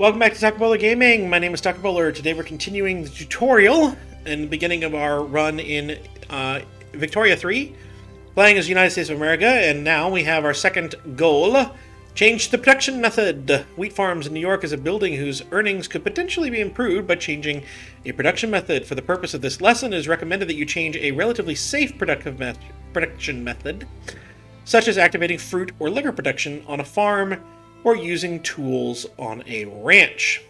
Welcome back to Taco Bowler Gaming. My name is Taco Bowler. Today we're continuing the tutorial in the beginning of our run in Victoria 3, playing as United States of America, and now we have our second goal. Change the production method. Wheat Farms in New York is a building whose earnings could potentially be improved by changing a production method. For the purpose of this lesson, it is recommended that you change a relatively safe production method, such as activating fruit or liquor production on a farm or using tools on a ranch.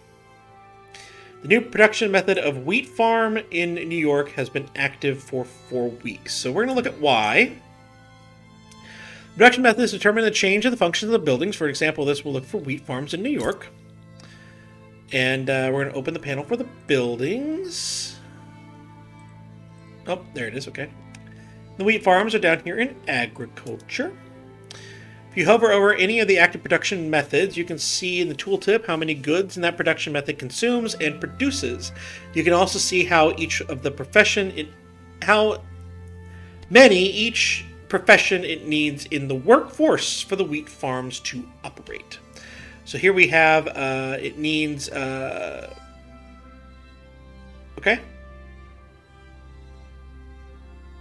The new production method of Wheat Farm in New York has been active for 4 weeks. So we're going to look at why. The production methods determine the change of the functions of the buildings. For example, this will look for Wheat Farms in New York. And we're going to open the panel for the buildings. Oh, there it is. Okay. The wheat farms are down here in agriculture. If you hover over any of the active production methods, you can see in the tooltip how many goods in that production method consumes and produces. You can also see how each profession it needs in the workforce for the wheat farms to operate. So here we have it needs okay.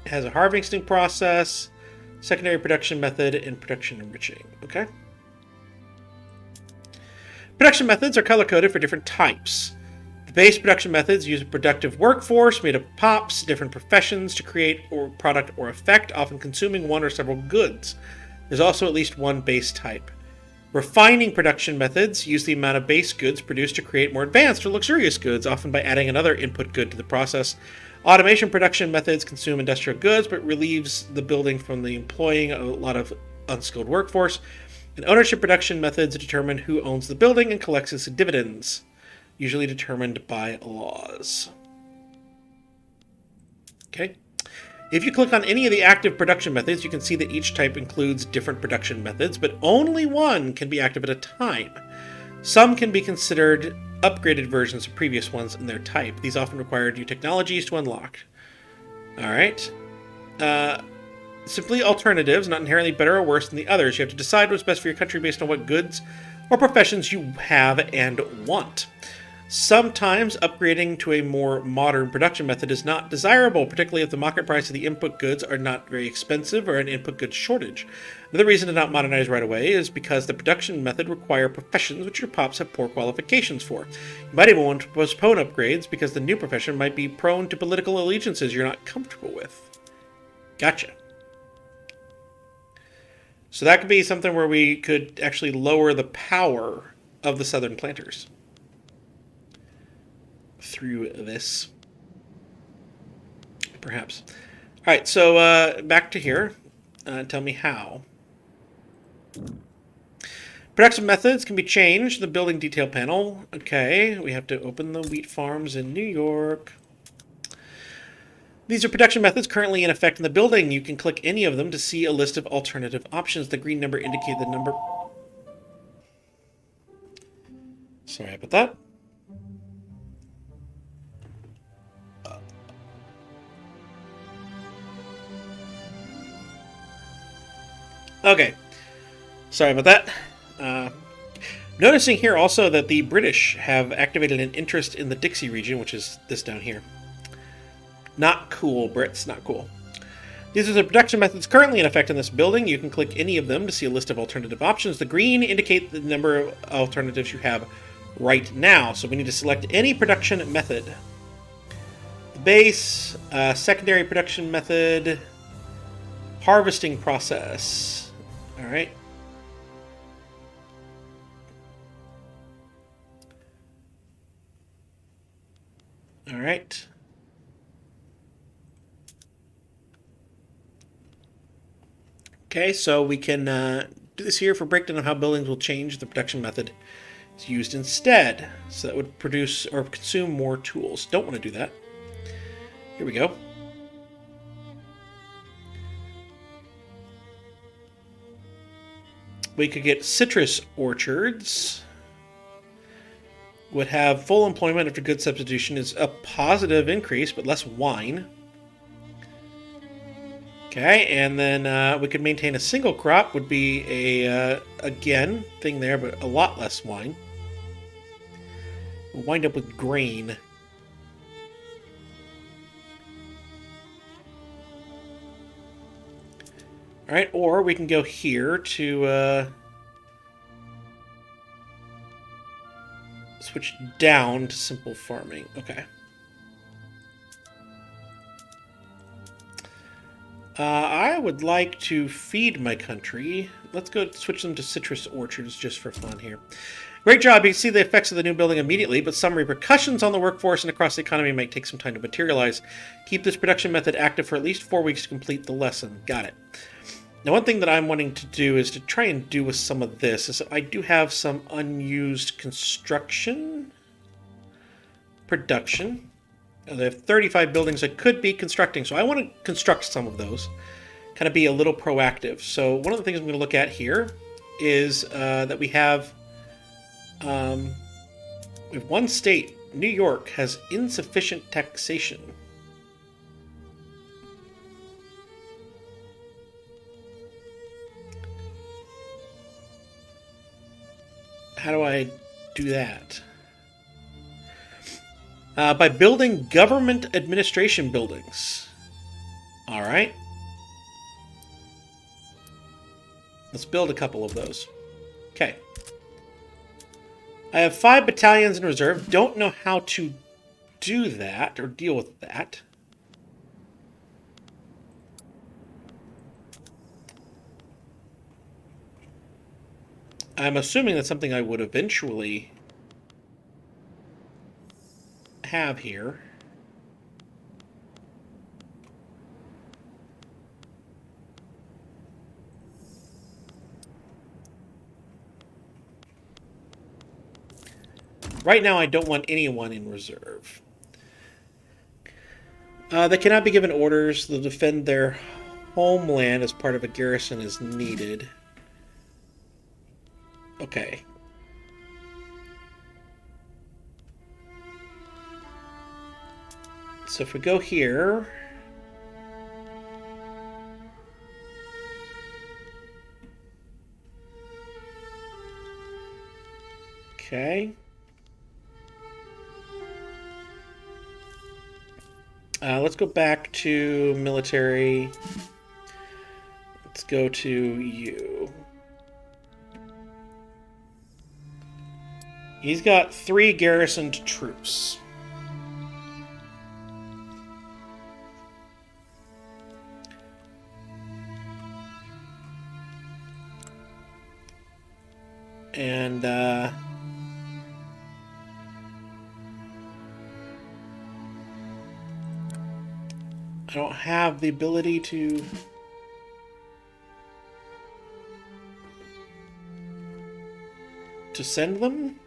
It has a harvesting process, secondary production method, and production enriching. Okay. Production methods are color-coded for different types. The base production methods use a productive workforce made of pops, different professions to create a product or effect, often consuming one or several goods. There's also at least one base type. Refining production methods use the amount of base goods produced to create more advanced or luxurious goods, often by adding another input good to the process. Automation production methods consume industrial goods, but relieves the building from the employing a lot of unskilled workforce. And ownership production methods determine who owns the building and collects its dividends, usually determined by laws. Okay. If you click on any of the active production methods, you can see that each type includes different production methods, but only one can be active at a time. Some can be considered upgraded versions of previous ones in their type. These often require new technologies to unlock. Alright. Simply alternatives, not inherently better or worse than the others. You have to decide what's best for your country based on what goods or professions you have and want. Sometimes upgrading to a more modern production method is not desirable, particularly if the market price of the input goods are not very expensive or an input goods shortage. Another reason to not modernize right away is because the production method requires professions which your pops have poor qualifications for. You might even want to postpone upgrades because the new profession might be prone to political allegiances you're not comfortable with. Gotcha. So that could be something where we could actually lower the power of the southern planters through this, perhaps. All right, so back to here. Tell me how. Production methods can be changed in the building detail panel. Okay, we have to open the wheat farms in New York. These are production methods currently in effect in the building. You can click any of them to see a list of alternative options. The green number indicates the number. Sorry about that. Okay, sorry about that. Noticing here also that the British have activated an interest in the Dixie region, which is this down here. Not cool, Brits, not cool. These are the production methods currently in effect in this building. You can click any of them to see a list of alternative options. The green indicate the number of alternatives you have right now, so we need to select any production method. The base, secondary production method, harvesting process. All right. All right. Okay, so we can do this here for breakdown of how buildings will change the production method is used instead. So that would produce or consume more tools. Don't want to do that. Here we go. We could get citrus orchards. Would have full employment after good substitution is a positive increase, but less wine. Okay, and then we could maintain a single crop, would be a, again, thing there, but a lot less wine. We'll wind up with grain. All right, or we can go here to switch down to simple farming. Okay. I would like to feed my country. Let's go switch them to citrus orchards just for fun here. Great job. You can see the effects of the new building immediately, but some repercussions on the workforce and across the economy might take some time to materialize. Keep this production method active for at least 4 weeks to complete the lesson. Got it. Now, one thing that I'm wanting to do is to try and do with some of this is I do have some unused construction production. They have 35 buildings I could be constructing, so I want to construct some of those. Kind of be a little proactive. So one of the things I'm going to look at here is that we have one state, New York, has insufficient taxation. How do I do that? By building government administration buildings. All right. Let's build a couple of those. Okay. I have 5 battalions in reserve. Don't know how to do that or deal with that. I'm assuming that's something I would eventually have here. Right now, I don't want anyone in reserve. They cannot be given orders to defend their homeland as part of a garrison as needed. Okay. So if we go here... Okay. Let's go back to military. Let's go to you. He's got 3 garrisoned troops. And, I don't have the ability to... send them?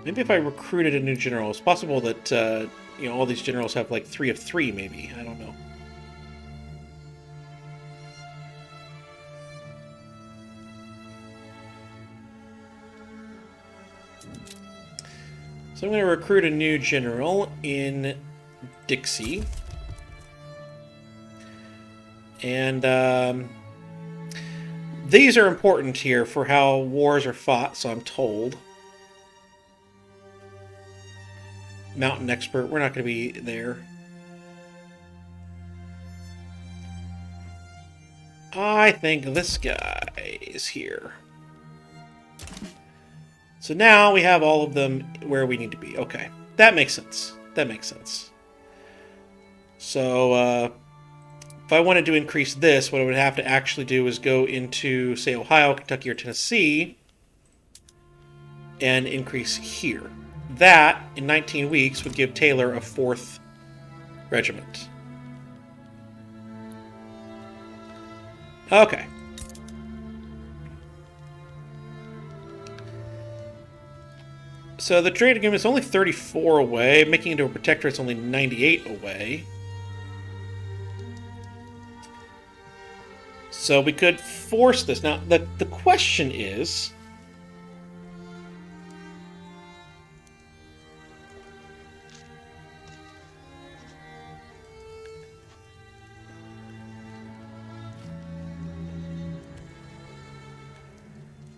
Maybe if I recruited a new general, it's possible that, you know, all these generals have like 3 of 3, maybe. I don't know. So I'm going to recruit a new general in Dixie. And these are important here for how wars are fought, so I'm told. Mountain expert, we're not going to be there. I think this guy is here. So now we have all of them where we need to be. Okay, that makes sense. That makes sense. So if I wanted to increase this, what I would have to actually do is go into, say, Ohio, Kentucky, or Tennessee, and increase here. That, in 19 weeks, would give Taylor a 4th regiment. Okay. So the trade agreement is only 34 away. Making it into a protectorate's only 98 away. So we could force this. Now, the question is...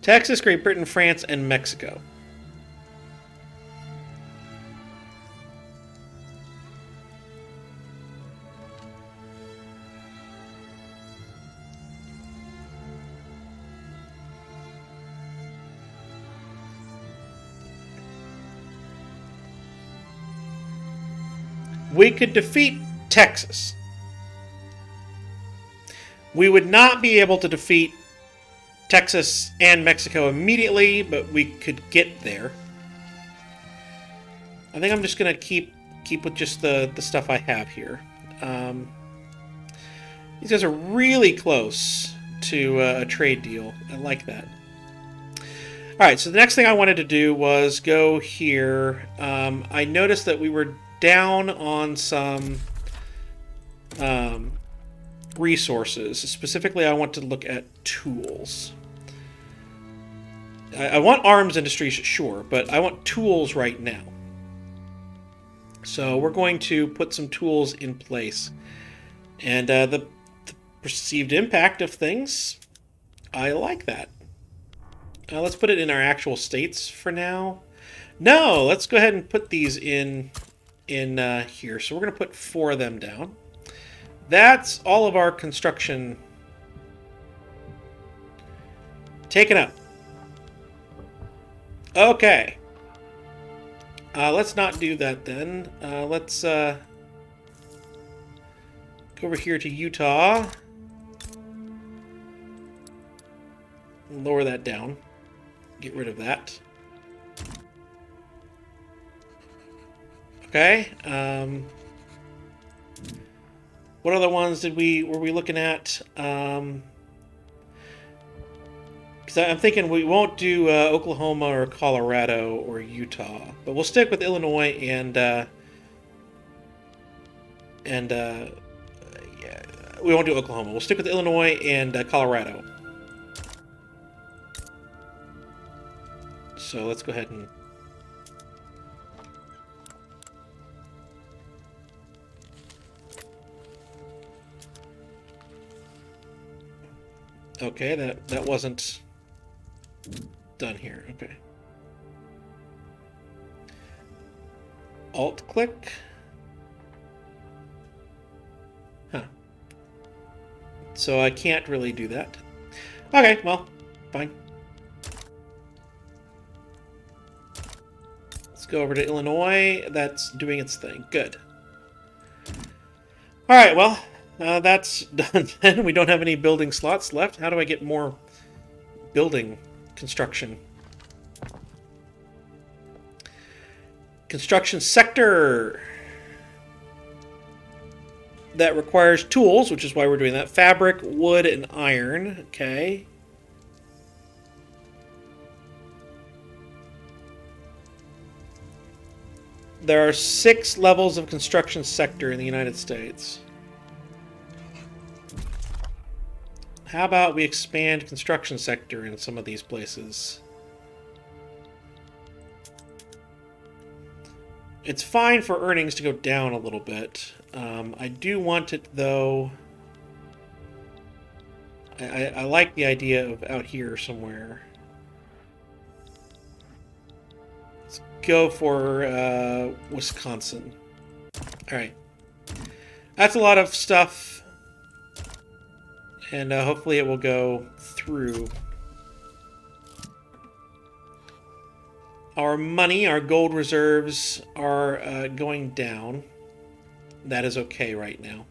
Texas, Great Britain, France, and Mexico. We could defeat Texas. We would not be able to defeat Texas and Mexico immediately, but we could get there. I think I'm just going to keep with just the stuff I have here. These guys are really close to a trade deal. I like that. Alright, so the next thing I wanted to do was go here. I noticed that we were down on some resources. Specifically, I want to look at tools. I want arms industries, sure, but I want tools right now. So we're going to put some tools in place. And the perceived impact of things, I like that. Let's put it in our actual states for now. No, let's go ahead and put these in here. So we're going to put 4 of them down. That's all of our construction taken up. Okay. Let's not do that then. Let's go over here to Utah. Lower that down. Get rid of that. Okay. What other ones were we looking at? Because I'm thinking we won't do Oklahoma or Colorado or Utah, but we'll stick with Illinois and yeah, we won't do Oklahoma. We'll stick with Illinois and Colorado. So let's go ahead and okay, that wasn't done here. Okay. Alt click. Huh. So I can't really do that. Okay, well, fine. Let's go over to Illinois. That's doing its thing. Good. All right, well, that's done then. We don't have any building slots left. How do I get more building construction? Construction sector. That requires tools, which is why we're doing that. Fabric, wood, and iron. Okay. There are 6 levels of construction sector in the United States. How about we expand construction sector in some of these places? It's fine for earnings to go down a little bit. I do want it, though. I like the idea of out here somewhere. Let's go for Wisconsin. All right. That's a lot of stuff. And hopefully it will go through. Our money, our gold reserves are going down. That is okay right now.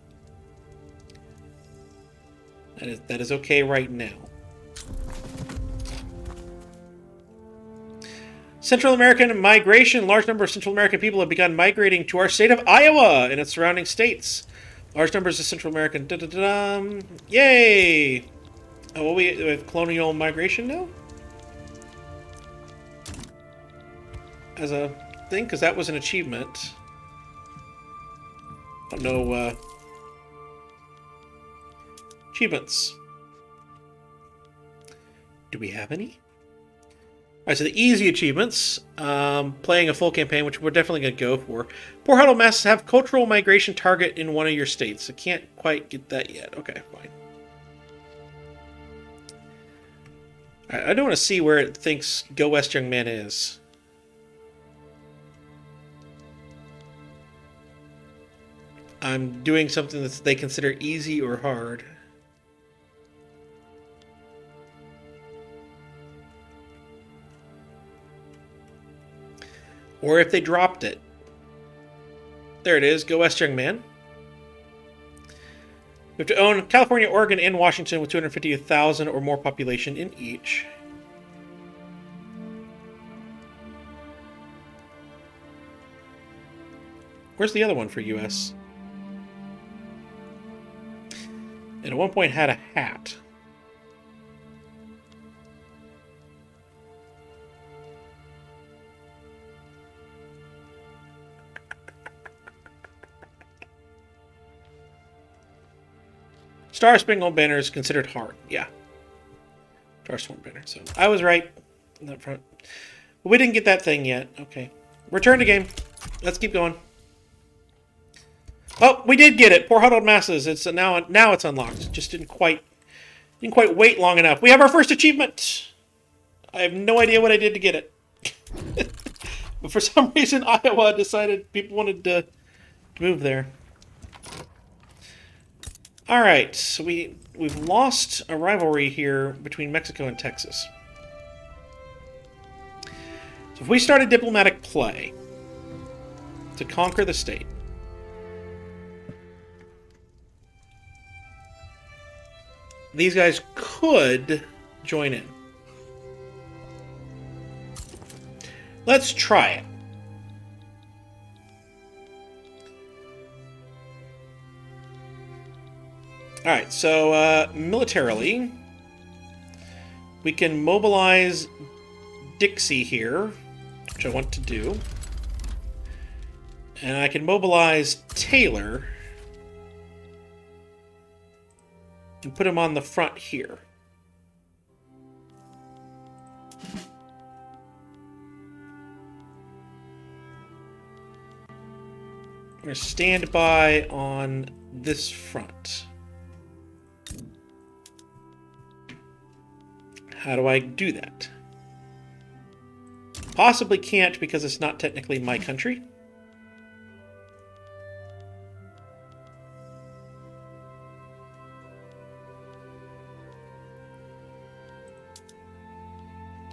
That is okay right now. Central American migration. Large number of Central American people have begun migrating to our state of Iowa and its surrounding states. Large numbers of Central American. Yay! Oh, well, we have colonial migration now? As a thing? Because that was an achievement. I don't know. Achievements. Do we have any? Alright, so the easy achievements. Playing a full campaign, which we're definitely going to go for. Poor Huddle Mess have cultural migration target in one of your states. I can't quite get that yet. Okay, fine. I don't want to see where it thinks Go West Young Man is. I'm doing something that they consider easy or hard. Or if they dropped it. There it is, Go West Young Man. We have to own California, Oregon, and Washington with 250,000 or more population in each. Where's the other one for U.S.? And at one point had a hat. Star Spangled Banner is considered hard. Yeah. Star Spangled Banner. So I was right in that front. But we didn't get that thing yet. Okay. Return to game. Let's keep going. Oh, we did get it. Poor Huddled Masses. It's now it's unlocked. Just didn't quite wait long enough. We have our first achievement. I have no idea what I did to get it. But for some reason Iowa decided people wanted to move there. All right, so we've lost a rivalry here between Mexico and Texas. So if we start a diplomatic play to conquer the state, these guys could join in. Let's try it. Alright, so militarily, we can mobilize Dixie here, which I want to do. And I can mobilize Taylor and put him on the front here. I'm going to stand by on this front. How do I do that? Possibly can't because it's not technically my country.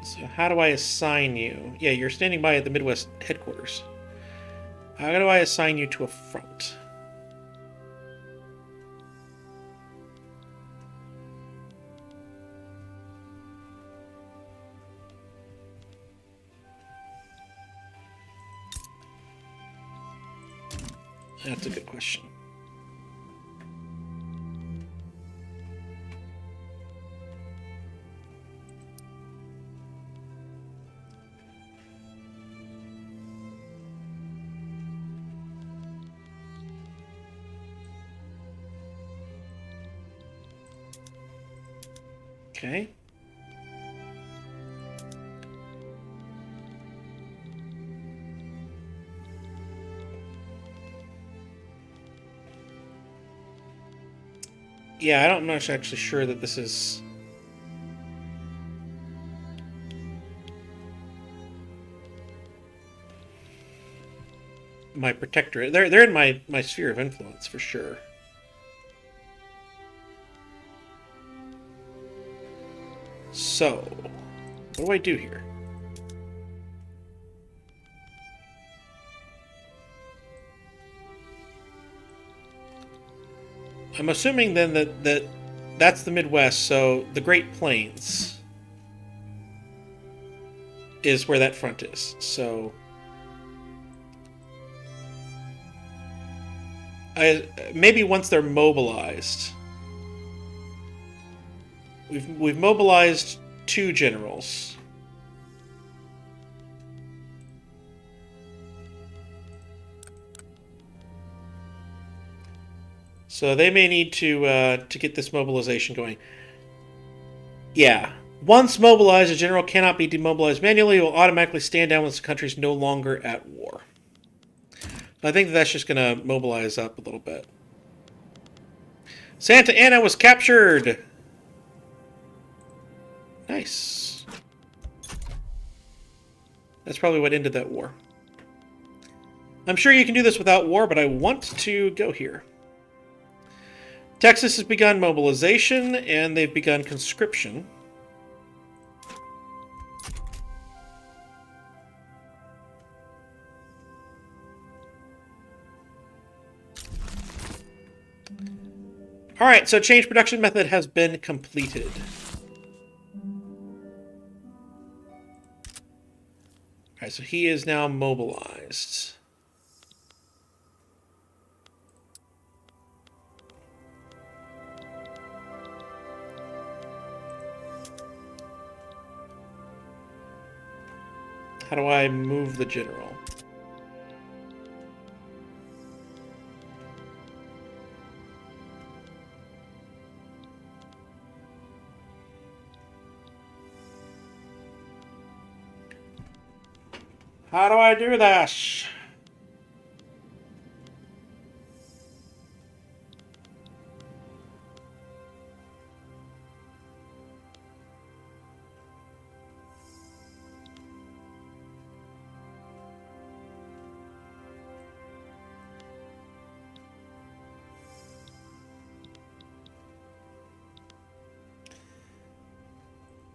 So how do I assign you? Yeah, you're standing by at the Midwest headquarters. How do I assign you to a front? That's a good question. Okay. Yeah, I'm not actually sure that this is... my protectorate. They're in my sphere of influence, for sure. So, what do I do here? I'm assuming then that that's the Midwest, so the Great Plains is where that front is. So maybe once they're mobilized, we've mobilized 2 generals. So they may need to get this mobilization going. Yeah. Once mobilized, a general cannot be demobilized manually. It will automatically stand down once the country is no longer at war. I think that's just going to mobilize up a little bit. Santa Ana was captured! Nice. That's probably what ended that war. I'm sure you can do this without war, but I want to go here. Texas has begun mobilization, and they've begun conscription. Alright, so change production method has been completed. Alright, so he is now mobilized. How do I move the general? How do I do this?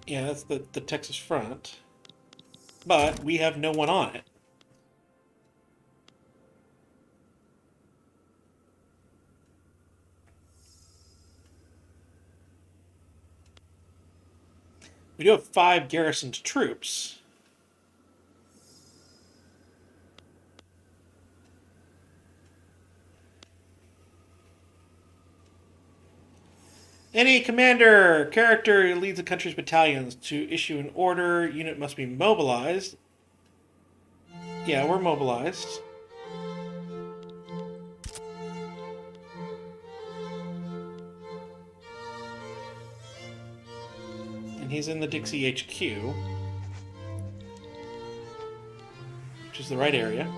Yeah, that's the Texas front. But we have no one on it. We do have 5 garrisoned troops. Any commander, character who leads the country's battalions to issue an order, unit must be mobilized. Yeah, we're mobilized. And he's in the Dixie HQ, which is the right area.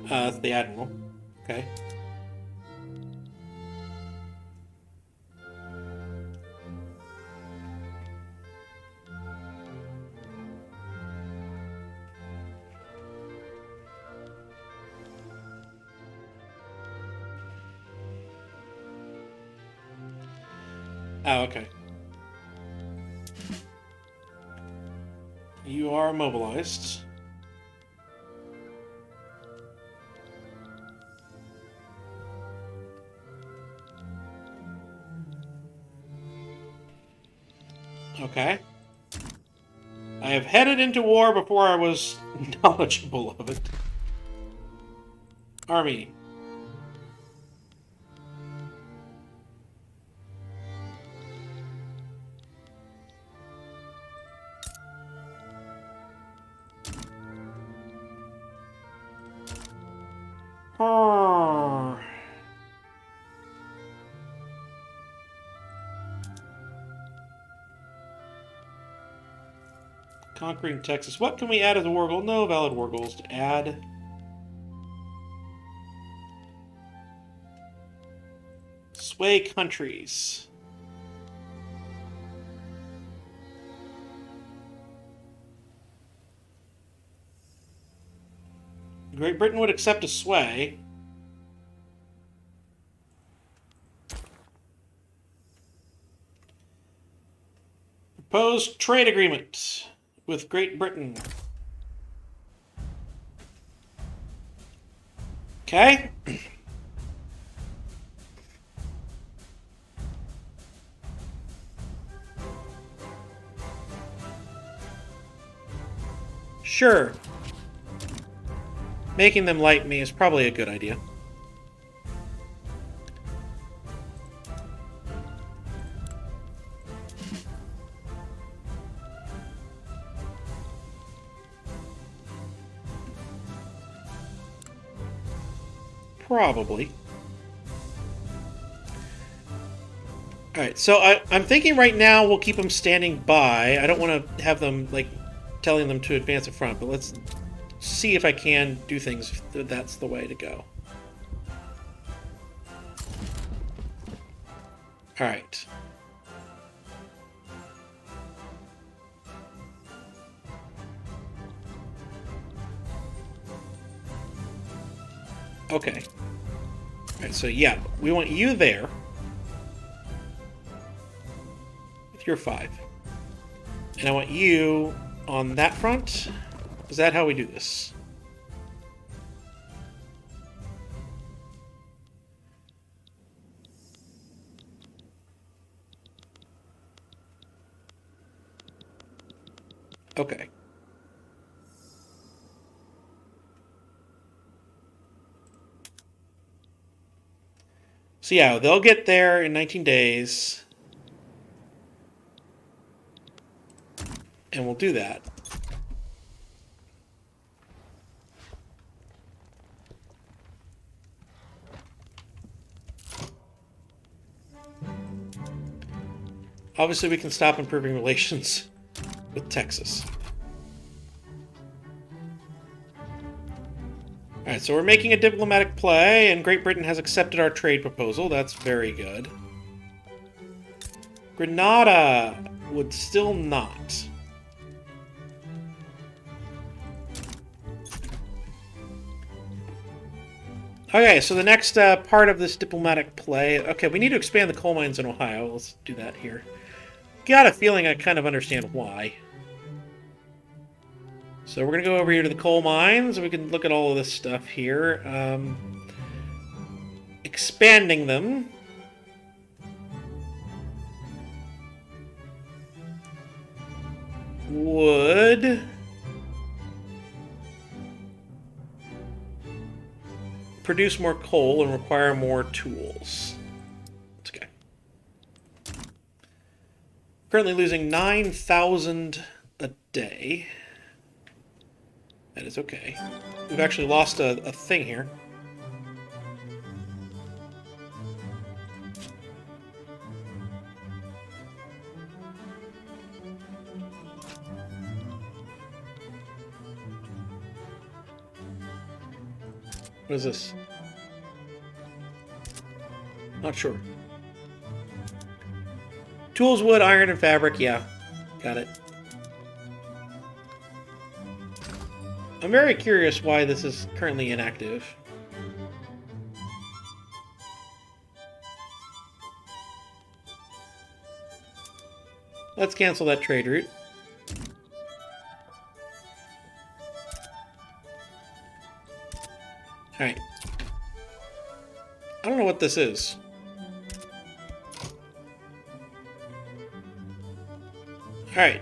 That's the Admiral. Okay. Oh, okay. You are mobilized. Okay. I have headed into war before I was knowledgeable of it. Army. Conquering Texas. What can we add as a war goal? No valid war goals to add. Sway countries. Great Britain would accept a sway. Proposed trade agreement with Great Britain. Okay. Sure. Making them like me is probably a good idea. Probably. Alright, so I'm thinking right now we'll keep them standing by. I don't want to have them, like, telling them to advance in front, but let's see if I can do things if that's the way to go. All right. Okay. All right, so yeah, we want you there with your 5. And I want you on that front. Is that how we do this? Okay. So yeah, they'll get there in 19 days. And we'll do that. Obviously, we can stop improving relations with Texas. Alright, so we're making a diplomatic play, and Great Britain has accepted our trade proposal. That's very good. Grenada would still not. Okay, so the next part of this diplomatic play... Okay, we need to expand the coal mines in Ohio. Let's do that here. Got a feeling I kind of understand why. So we're going to go over here to the coal mines. We can look at all of this stuff here. Expanding them. Would... produce more coal and require more tools. That's okay. Currently losing 9,000 a day. That is okay. We've actually lost a thing here. What is this? Not sure. Tools, wood, iron, and fabric. Yeah, got it. I'm very curious why this is currently inactive. Let's cancel that trade route. Alright. I don't know what this is. Alright.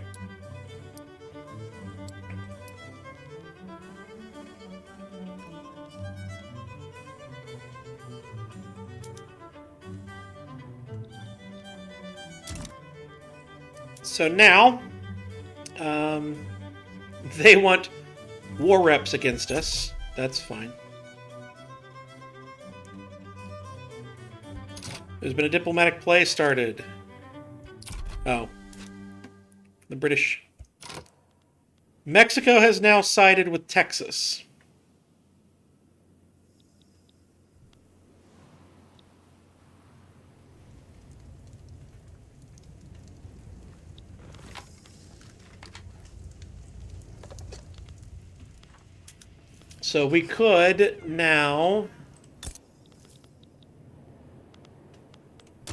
So now, they want war reps against us. That's fine. There's been a diplomatic play started. Oh. The British. Mexico has now sided with Texas. So we could now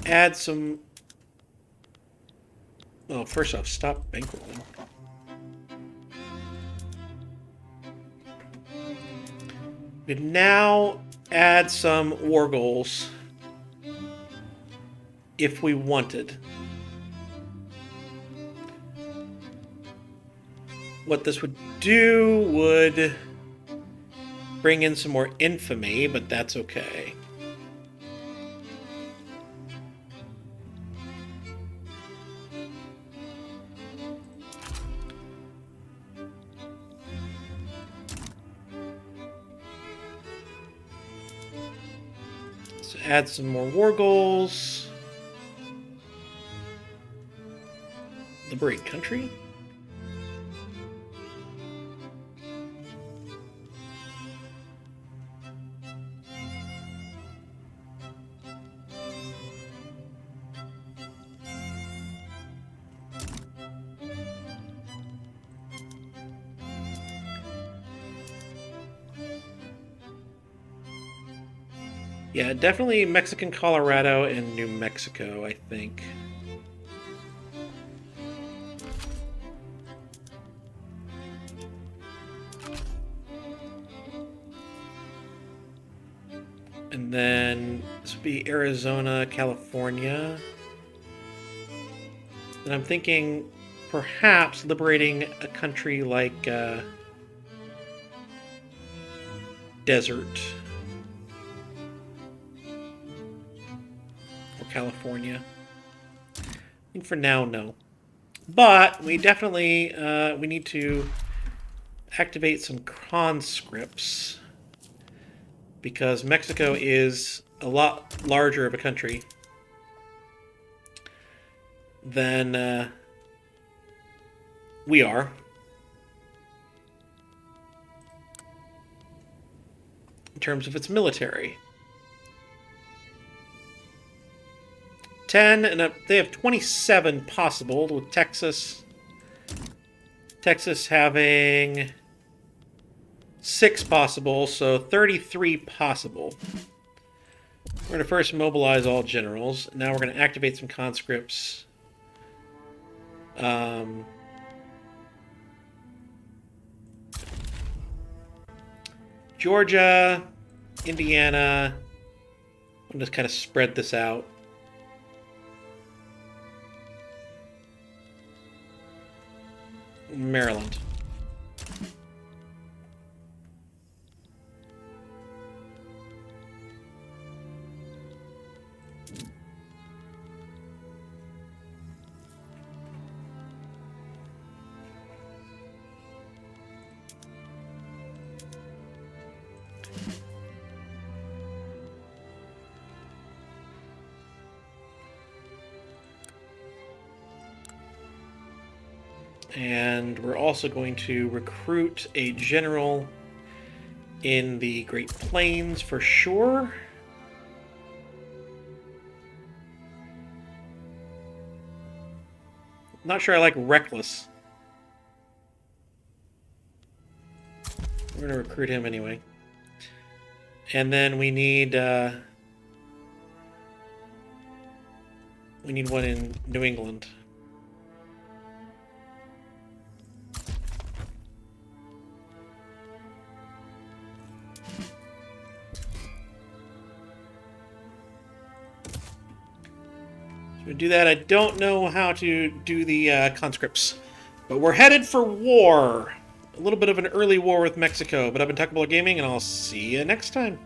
add some... Well, first off, stop bankrolling. We could now add some war goals if we wanted. What this would do would bring in some more infamy, but that's okay. So add some more war goals. Liberate country. Yeah, definitely Mexican Colorado and New Mexico, I think. And then this would be Arizona, California. And I'm thinking perhaps liberating a country like Desert or California. I think for now, no. But we definitely we need to activate some conscripts because Mexico is a lot larger of a country than we are. In terms of its military. 10, and they have 27 possible with Texas. Texas having 6 possible, so 33 possible. We're going to first mobilize all generals. Now we're going to activate some conscripts. Georgia, Indiana. I'm just kind of spread this out. Maryland. And we're also going to recruit a general in the Great Plains for sure. Not sure I like Reckless. We're going to recruit him anyway. And then we need one in New England. To do that, I don't know how to do the conscripts. But we're headed for war. A little bit of an early war with Mexico. But I've been Tuckable Gaming, and I'll see you next time.